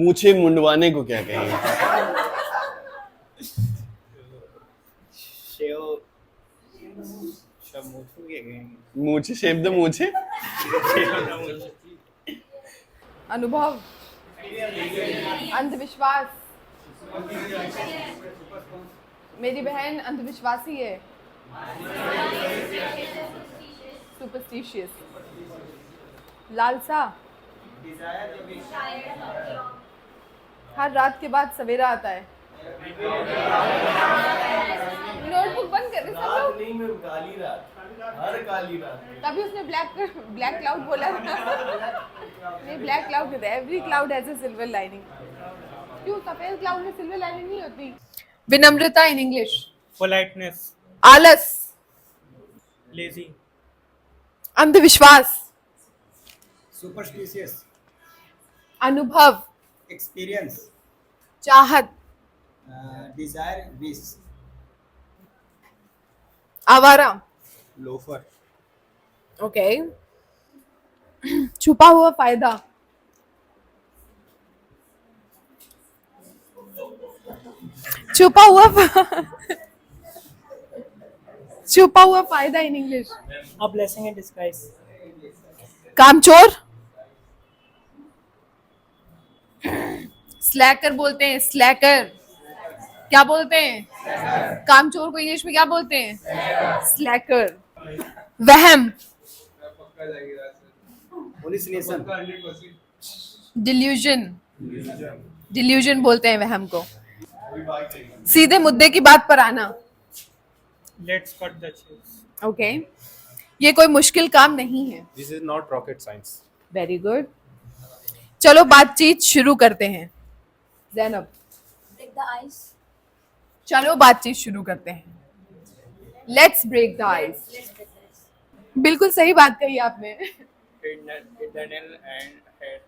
मूछे मुंडवाने को क्या कहेंगे? मूछे शेप द मूछे। अनुभव, अंधविश्वास। मेरी बहन अंधविश्वासी है। सुपरस्टिशियस। लालसा, हर रात के बाद सवेरा आता है। नोटबुक बंद कर रहे सब लोग। नहीं मैं काली रात, हर काली रात। तभी उसने ब्लैक क्लाउड बोला। नहीं, ब्लैक क्लाउड कहते हैं। Every cloud has a silver lining. क्यों सफेद क्लाउड में सिल्वर लाइनिंग नहीं होती? विनम्रता इन इंग्लिश। पोलाइटनेस। आलस। लेजी। अंधविश्वास। सुपरस्टिशियस। अनुभव। एक्सपीरियंस। चाहत। Desire, wish. आवारा। लोफर। ओके। छुपा हुआ फायदा। छुपा हुआ छुपा हुआ फायदा in English. A blessing in disguise. कामचोर। स्लैकर बोलते हैं। स्लैकर क्या बोलते हैं? कामचोर को इंग्लिश में क्या बोलते हैं? स्लैकर। वहम। Hallucination। डिल्यूजन। डिल्यूजन बोलते हैं वहम को। सीधे मुद्दे की बात पर आना। Let's cut the chase. Okay. ये कोई मुश्किल काम नहीं है। This is not rocket science. Very good. चलो बातचीत शुरू करते हैं। Zainab, Break the ice. चलो बातचीत शुरू करते हैं। Let's break the ice. Let's break the ice. बिल्कुल सही बात कही आपने। Daniel and head.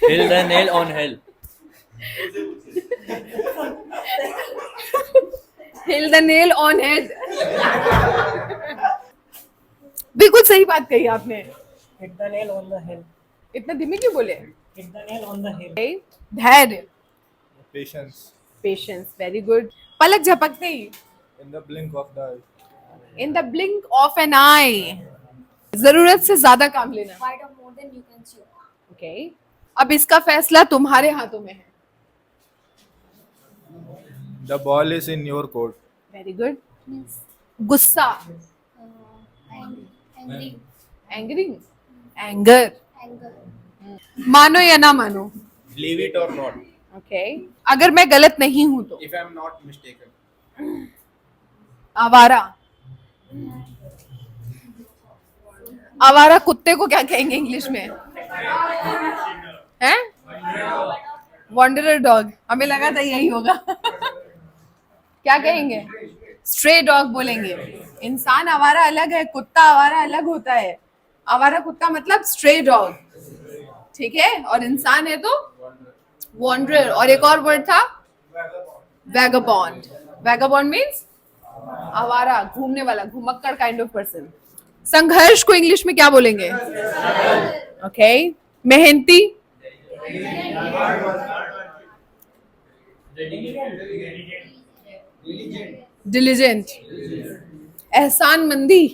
Hit the nail on hell. Hill the nail on head. बिल्कुल सही बात कही आपने। Hit the nail on the head. इतना धीमे क्यों बोले? Hit the nail on the head. धैर्य। Patience. पेशेंस। Very good. पलक झपकते ही। In the blink of the eye. In the blink of an eye. जरूरत से ज्यादा काम लेना। Fight of more than you can chew. Okay. अब इसका फैसला तुम्हारे हाथों में है। The ball is in your court. Very good. Means गुस्सा। angry, एंगरिंग। एंगर। anger. मानो या ना मानो। Believe it or not. Okay. अगर मैं गलत नहीं हूं तो। If I am not mistaken. आवारा। आवारा कुत्ते को क्या कहेंगे इंग्लिश में? हैं? Wanderer dog. हमें लगा था यही होगा। क्या कहेंगे? स्ट्रे डॉग बोलेंगे। इंसान आवारा अलग है, कुत्ता आवारा अलग होता है। आवारा कुत्ता मतलब स्ट्रे डॉग, ठीक है? और इंसान है तो वॉन्डरर। और एक और वर्ड था वैगाबॉन्ड। वैगाबॉन्ड मीन्स आवारा, घूमने वाला, घुमक्कड़ काइंड ऑफ पर्सन। संघर्ष को इंग्लिश में क्या बोलेंगे? ओके। मेहनती। डिलीजेंट। एहसानमंदी।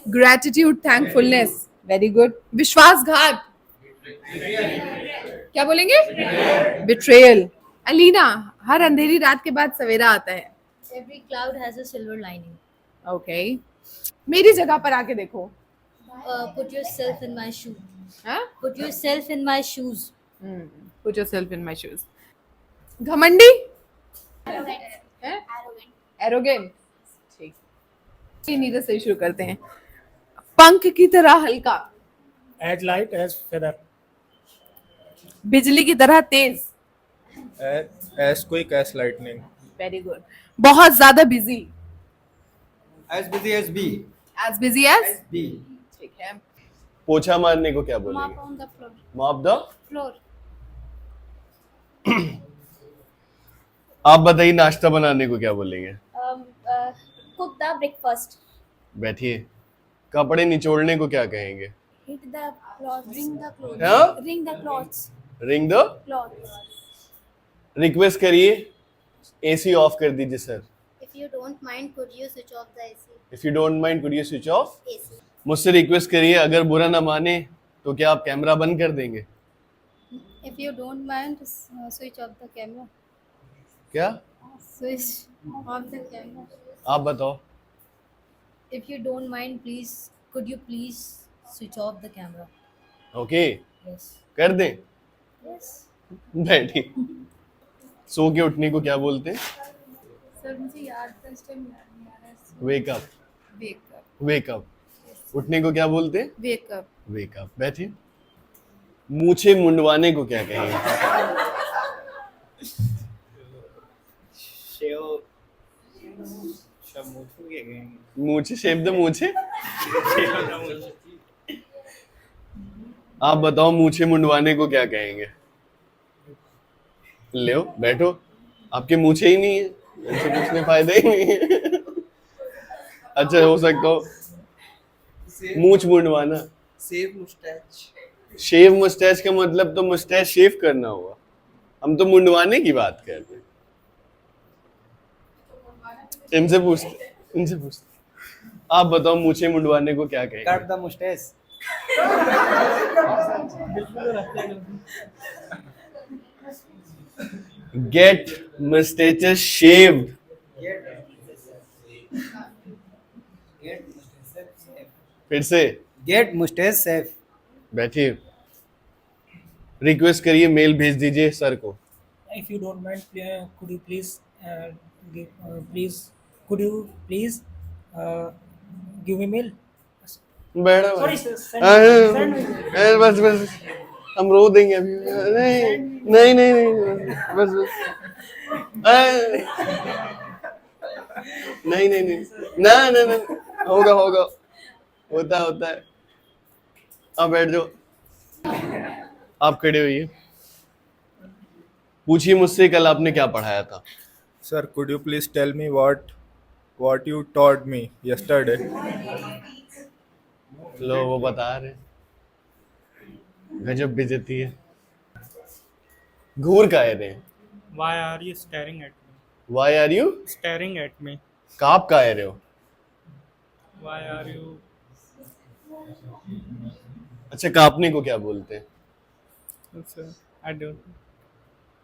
Gratitude, thankfulness. Very good. विश्वासघात क्या बोलेंगे? बिट्रेयल। अलीना, हर अंधेरी रात के बाद सवेरा आता है। Every cloud has a silver lining. Okay. मेरी जगह पर आके देखो। Put yourself in my shoe. हाँ? Put yourself in my shoes. Put yourself in my shoes. घमंडी। एरोगेंट। ठीक। नीरज से शुरू करते हैं। पंख की तरह हल्का। As light as feather. बिजली की तरह तेज। As quick as lightning. Very good. बहुत ज्यादा busy. As busy as bee. As busy as. Bee. ठीक है। पोछा मारने को क्या Mop बोलेंगे? on the floor. Mop the. Floor. आप बताइए नाश्ता बनाने को क्या बोलेंगे? Cook the breakfast. बैठिए। कपड़े निचोड़ने को क्या कहेंगे? Hit the cloth. Ring the clothes. हाँ? Ring the cloths. रिंग दो। Cloths. रिक्वेस्ट करिए एसी ऑफ कर दीजिए sir. If you don't mind, could you switch off the AC? If you don't mind could you switch off. AC. मुझसे request करिए, अगर बुरा ना माने तो क्या आप कैमरा बंद कर देंगे? If you don't mind, switch off the camera. क्या? Switch off the camera. आप बताओ। If you don't mind, please, could you please switch off the camera? Okay Yes. कर दें। Yes. बैठी। सो के उठने को क्या बोलते हैं? सर मुझे याद था इस टाइम याद नहीं आ रहा है। Wake up. Wake up. Wake up. उठने को क्या बोलते हैं? वेकअप। Wake up. बैठिए। मूछे मुंडवाने को क्या कहेंगे? शेव शमूथू के कहेंगे। मूछे शेप द मूछे। आप बताओ मूछे मुंडवाने को क्या कहेंगे? ले बैठो, आपके मूछे ही नहीं है, इनसे पूछने फायदा ही नहीं है। अच्छा हो सकता हो मूछ मुंडवाना। Save moustache. शेव मुस्टैच का मतलब तो मुस्टैच शेव करना हुआ, हम तो मुंडवाने की बात कर रहे हैं। इनसे पूछते आप बताओ मूछे मुंडवाने को क्या कहेंगे? Cut the mustache. Get mustaches shaved। फिर से गेट मुस्टैच सेफ। बैठिए। रिक्वेस्ट करिए मेल भेज दीजिए सर को। If you don't mind, could you please could you please give me mail? बैठो Sorry, sir. Send me. बस हम रो देंगे अभी। नहीं बस नहीं ना होगा होता है। आप बैठ जाओ। आप खड़े होइए। पूछिए मुझसे कल आपने क्या पढ़ाया था? Sir, could you please tell me what you taught me yesterday? लो वो बता रहे। गजब बेइज्जती है। घूर का है। Why are you staring at me? Why are you? Staring at me. काप का है रहे हो? Why are you? अच्छा कापने को क्या बोलते हैं? Sir, I don't.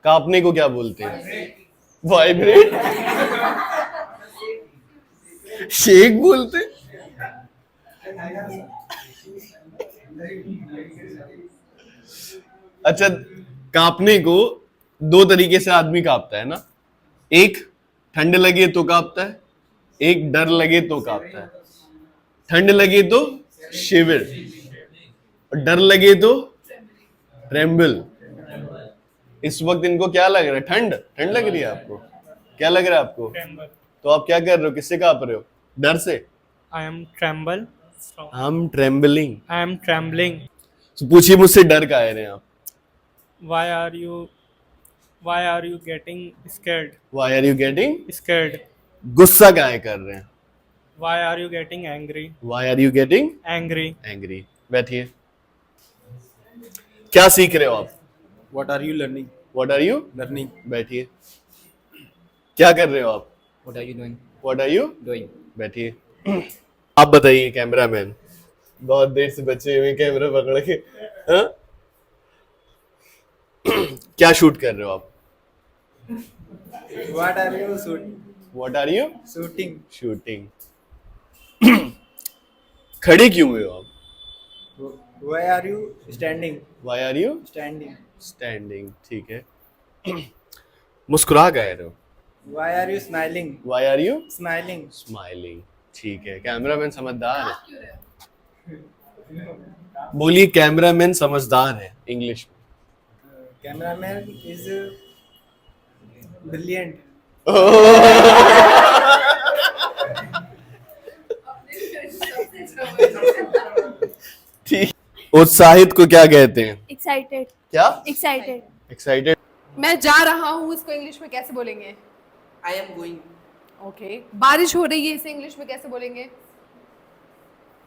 कापने को क्या बोलते हैं? वाइब्रेट। शेक बोलते हैं? अच्छा कांपने को दो तरीके से आदमी कांपता है ना, एक ठंड लगे तो कांपता है, एक डर लगे तो कांपता है। ठंड लगे तो शिविर और डर लगे तो ट्रेम्बल। इस वक्त इनको क्या लग रहा है? ठंड लग रही है आपको? क्या लग रहा है आपको? Tremble. तो आप क्या कर रहे हो? किससे कांप रहे हो? डर से? I am tremble. So, हम ट्रेम्बलिंग। I am trembling. तो पूछिए मुझसे डर का रहे हैं आप? Why are you getting scared? Why are you getting? Scared. गुस्सा काहे कर रहे हैं? Why are you getting angry? Why are you getting Angry. angry? बैठिए। क्या सीख रहे हो आप? What are you learning? What are you? Learning. बैठिए। क्या कर रहे हो आप? What are you doing? What are you? Doing. बैठिए। आप बताइए कैमरामैन, बहुत देर से बचे हुए कैमरा पकड़ के। हाँ? क्या शूट कर रहे हो आप? What are you shooting? What are you? Shooting. Shooting. खड़े क्यों हुए हो आप? Why are you standing? Why are you Standing. standing? ठीक है। मुस्कुरा गए रहे हो? Why are you smiling? Why are you Smiling. smiling? ठीक है। कैमरामैन समझदार है। बोलिए कैमरामैन समझदार है इंग्लिश में। Cameraman is brilliant. ठीक। उत्साहित को क्या कहते हैं? Excited. क्या? Excited. एक्साइटेड। मैं जा रहा हूँ इसको इंग्लिश में कैसे बोलेंगे? I am going. ओके। बारिश हो रही है इसे इंग्लिश में कैसे बोलेंगे?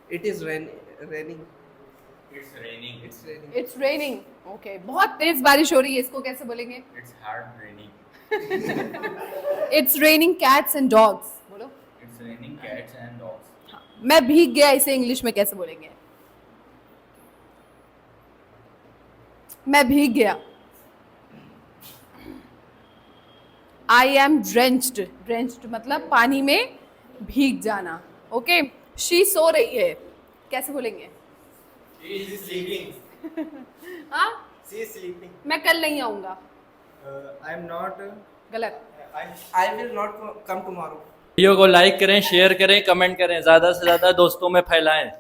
It is raining. It's raining. It's raining. It's raining. Okay, बहुत तेज बारिश हो रही है, इसको कैसे बोलेंगे? It's hard raining. It's raining cats and dogs. बोलो. It's raining cats and dogs. हाँ, मैं भीग गया, इसे इंग्लिश में कैसे बोलेंगे? मैं भीग गया. I am drenched. ड्रेंच्ड मतलब पानी में भीग जाना. ओके. शी सो रही है, कैसे बोलेंगे? She is sleeping. हाँ, She is sleeping. मैं कल नहीं आऊंगा. I am not. गलत. I will not come tomorrow. Video को लाइक करें, शेयर करें, कमेंट करें, ज़्यादा से ज़्यादा दोस्तों में फैलाएं.